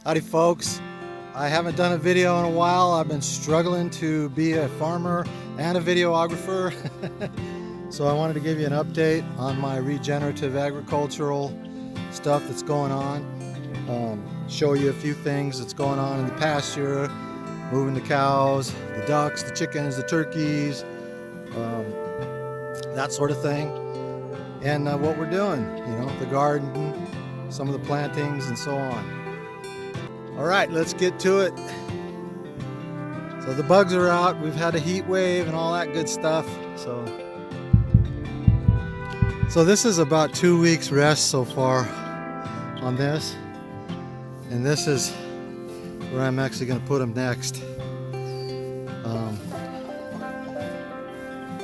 Howdy folks, I haven't done a video in a while. I've been struggling to be a farmer and a videographer. So I wanted to give you an update on my regenerative agricultural stuff that's going on. Show you a few things that's going on in the pasture, moving the cows, the ducks, the chickens, the turkeys, that sort of thing. And what we're doing, the garden, some of the plantings and so on. All right, let's get to it. So the bugs are out. We've had a heat wave and all that good stuff. So this is about 2 weeks rest so far on this. And this is where I'm actually going to put them next.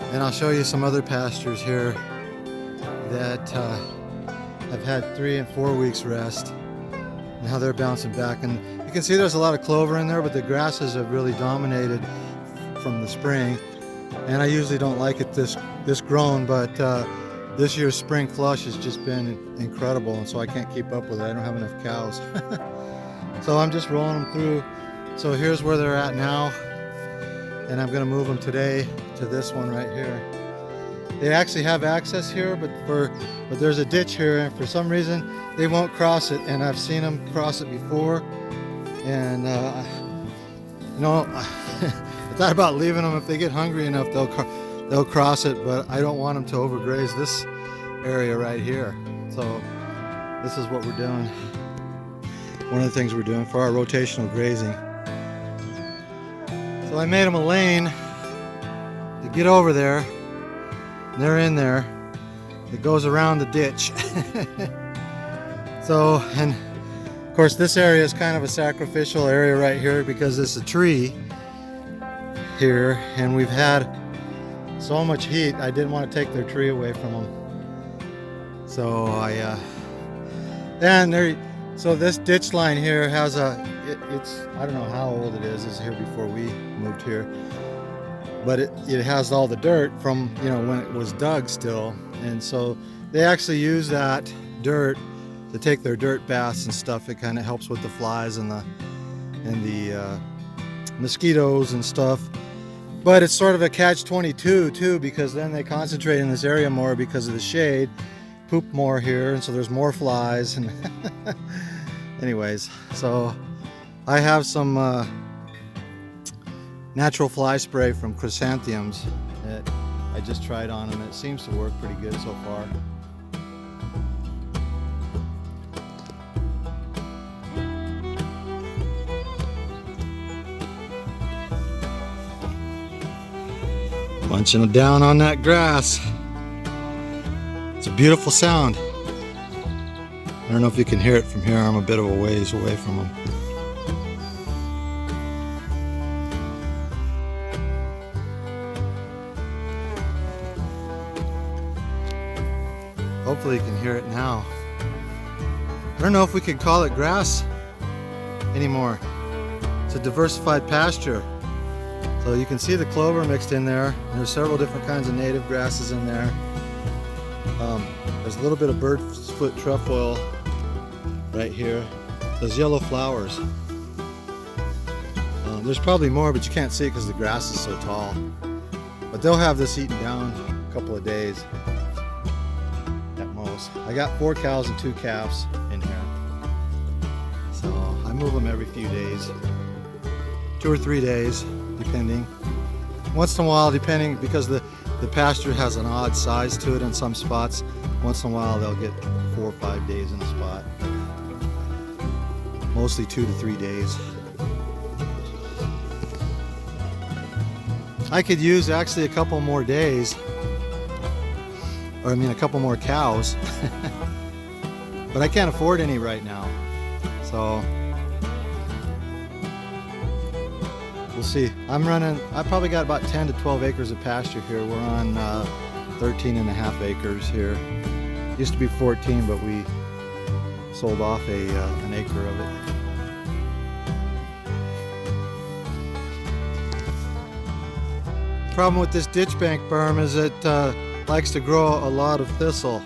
And I'll show you some other pastures here that have had 3 and 4 weeks rest. And how they're bouncing back, and you can see there's a lot of clover in there, but the grasses have really dominated from the spring. And I usually don't like it this grown, but this year's spring flush has just been incredible, and so I can't keep up with it. I don't have enough cows. So I'm just rolling them through. So here's where they're at now, and I'm going to move them today to this one right here. They actually have access here, but there's a ditch here, and for some reason they won't cross it, and I've seen them cross it before. And I thought about leaving them. If they get hungry enough, they'll cross it, but I don't want them to overgraze this area right here. So this is what we're doing. One of the things we're doing for our rotational grazing. So I made them a lane to get over there. They're in there. It goes around the ditch. So, and of course this area is kind of a sacrificial area right here because it's a tree here, and we've had so much heat I didn't want to take their tree away from them. So so this ditch line here has it's I don't know how old it is. It's here before we moved here. But it has all the dirt from when it was dug still, and so they actually use that dirt to take their dirt baths and stuff. It kind of helps with the flies and the mosquitoes and stuff. But it's sort of a catch-22 too, because then they concentrate in this area more because of the shade, poop more here, and so there's more flies. And anyways, so I have some natural fly spray from chrysanthemums that I just tried on, and it seems to work pretty good so far. Bunching down on that grass. It's a beautiful sound. I don't know if you can hear it from here. I'm a bit of a ways away from them. Hopefully you can hear it now. I don't know if we could call it grass anymore. It's a diversified pasture. So you can see the clover mixed in there. And there's several different kinds of native grasses in there. There's a little bit of bird's foot trefoil right here. Those yellow flowers. There's probably more, but you can't see it because the grass is so tall. But they'll have this eaten down in a couple of days. I got 4 cows and 2 calves in here, so I move them every few days, 2 or 3 days depending. Once in a while, depending, because the pasture has an odd size to it in some spots, once in a while they'll get 4 or 5 days in a spot, mostly 2 to 3 days. I could use actually a couple more days, or I mean a couple more cows, but I can't afford any right now, so we'll see. I probably got about 10 to 12 acres of pasture here. We're on 13 and a half acres here. Used to be 14, but we sold off an acre of it. Problem with this ditch bank berm is it likes to grow a lot of thistle.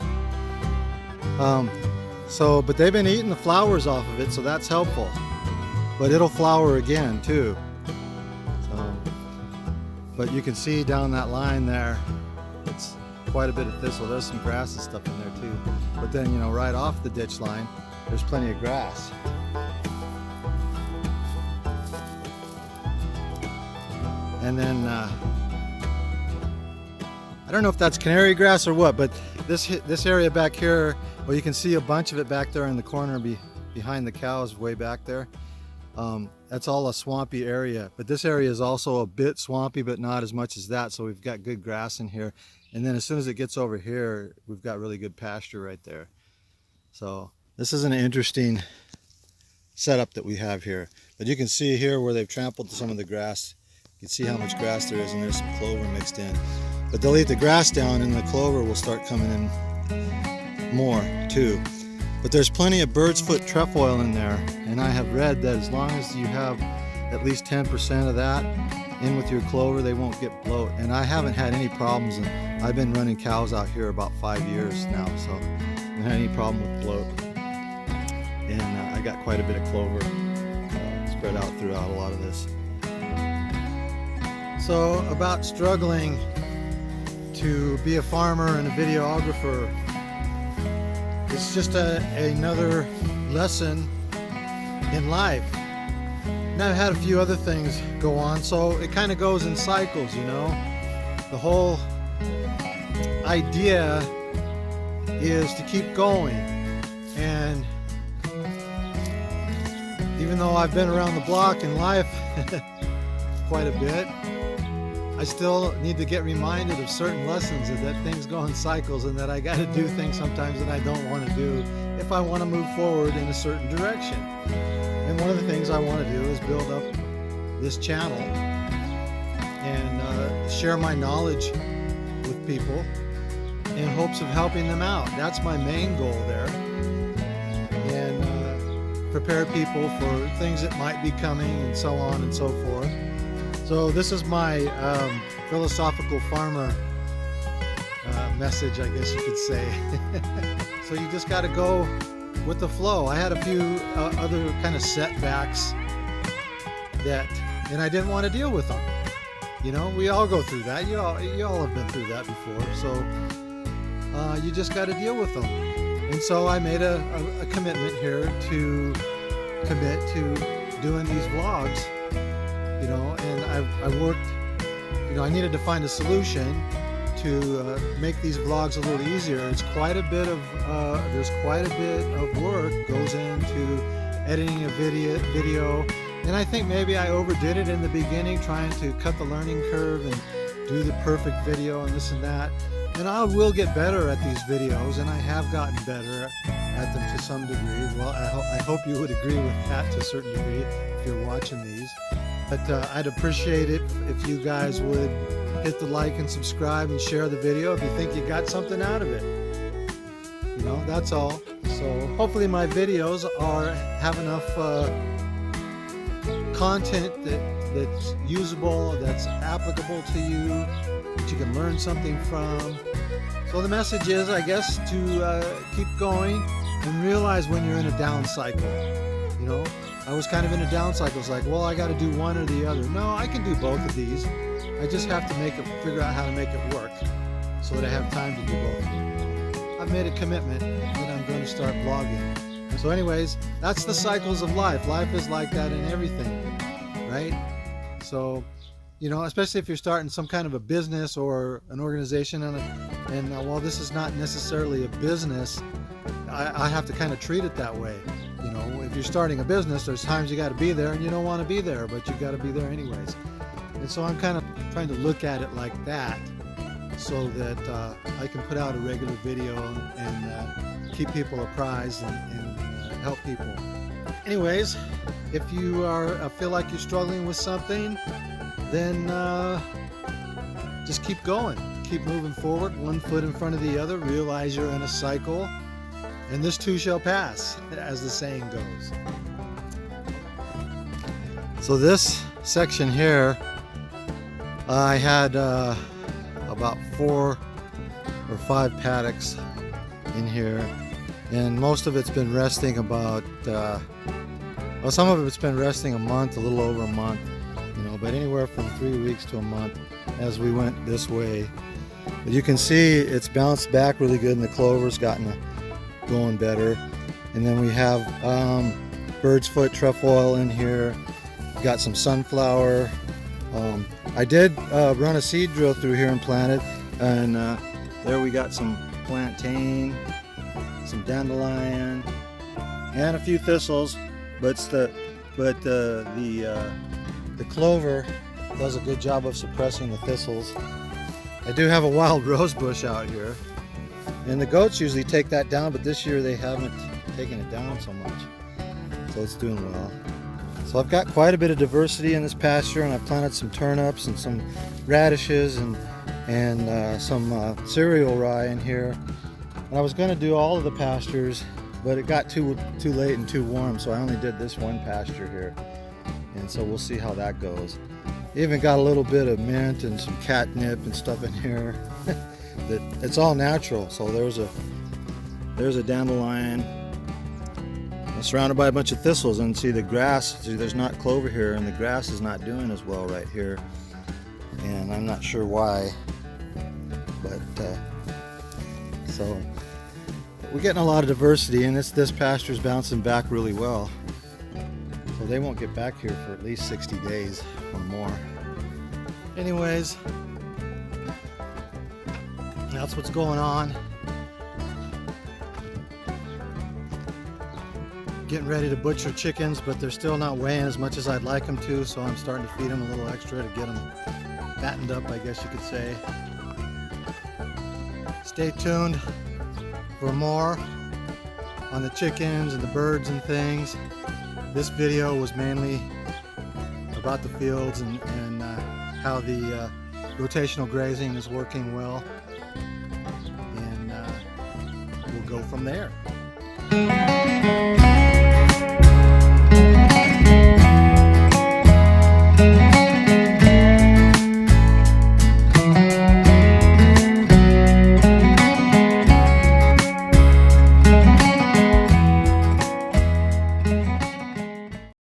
But they've been eating the flowers off of it, so that's helpful. but it'll flower again too. So, but you can see down that line there, it's quite a bit of thistle. There's some grass and stuff in there too. But then, you know, right off the ditch line, there's plenty of grass. And then, I don't know if that's canary grass or what, but this area back here, well, you can see a bunch of it back there in the corner behind the cows way back there. That's all a swampy area, but this area is also a bit swampy, but not as much as that. So we've got good grass in here. And then as soon as it gets over here, we've got really good pasture right there. So this is an interesting setup that we have here. But you can see here where they've trampled some of the grass. You can see how much grass there is, and there's some clover mixed in. But they'll eat the grass down and the clover will start coming in more too. But there's plenty of bird's foot trefoil in there, and I have read that as long as you have at least 10% of that in with your clover, they won't get bloat. And I haven't had any problems, and I've been running cows out here about 5 years now, so I haven't had any problem with bloat. And I got quite a bit of clover spread out throughout a lot of this. So about struggling to be a farmer and a videographer, it's just another lesson in life. And I've had a few other things go on, so it kind of goes in cycles, you know. The whole idea is to keep going. And even though I've been around the block in life quite a bit, I still need to get reminded of certain lessons, and that things go in cycles, and that I got to do things sometimes that I don't want to do if I want to move forward in a certain direction. And one of the things I want to do is build up this channel and share my knowledge with people in hopes of helping them out. That's my main goal there. And prepare people for things that might be coming, and so on and so forth. So this is my philosophical farmer message, I guess you could say. So you just got to go with the flow. I had a few other kind of setbacks and I didn't want to deal with them. You know, we all go through that. You all have been through that before. So you just got to deal with them. And so I made a commitment here to commit to doing these vlogs. You know, and I worked, you know, I needed to find a solution to make these vlogs a little easier. It's quite a bit of, there's quite a bit of work goes into editing a video. And I think maybe I overdid it in the beginning, trying to cut the learning curve and do the perfect video and this and that. And I will get better at these videos, and I have gotten better at them to some degree. Well, I hope you would agree with that to a certain degree if you're watching these. But I'd appreciate it if you guys would hit the like and subscribe and share the video if you think you got something out of it. You know, that's all. So hopefully my videos have enough content that's usable, that's applicable to you, that you can learn something from. So the message is, I guess, to keep going and realize when you're in a down cycle. You know, I was kind of in a down cycle. It's like, well, I got to do one or the other. No, I can do both of these. I just have to figure out how to make it work so that I have time to do both. I've made a commitment that I'm going to start vlogging. So anyways, that's the cycles of life. Life is like that in everything, right? So, you know, especially if you're starting some kind of a business or an organization, and while this is not necessarily a business, I have to kind of treat it that way. You know, if you're starting a business, there's times you got to be there and you don't want to be there, but you got to be there anyways. And so I'm kind of trying to look at it like that, so that I can put out a regular video and keep people apprised and help people. Anyways, if you feel like you're struggling with something, then just keep going. Keep moving forward, one foot in front of the other. Realize you're in a cycle, and this too shall pass, as the saying goes. So this section here, I had about 4 or 5 paddocks in here, and most of it's been resting about Well, some of it's been resting a month, a little over a month, you know, but anywhere from 3 weeks to a month as we went this way. But you can see it's bounced back really good, and the clover's gotten going better. And then we have bird's foot trefoil in here. We've got some sunflower. I did run a seed drill through here and plant it, and there we got some plantain, some dandelion, and a few thistles. But the clover does a good job of suppressing the thistles. I do have a wild rose bush out here, and the goats usually take that down, but this year they haven't taken it down so much, so it's doing well. So I've got quite a bit of diversity in this pasture, and I've planted some turnips and some radishes and some cereal rye in here. And I was going to do all of the pastures, but it got too late and too warm, so I only did this one pasture here. And so we'll see how that goes. Even got a little bit of mint and some catnip and stuff in here. It's all natural. So there's a dandelion. I'm surrounded by a bunch of thistles, and see the grass. See, there's not clover here, and the grass is not doing as well right here. And I'm not sure why, but so we're getting a lot of diversity, and this pasture's bouncing back really well. So they won't get back here for at least 60 days or more. Anyways, that's what's going on. Getting ready to butcher chickens, but they're still not weighing as much as I'd like them to, so I'm starting to feed them a little extra to get them fattened up, I guess you could say. Stay tuned for more on the chickens and the birds and things. This video was mainly about the fields and how the rotational grazing is working well, and we'll go from there.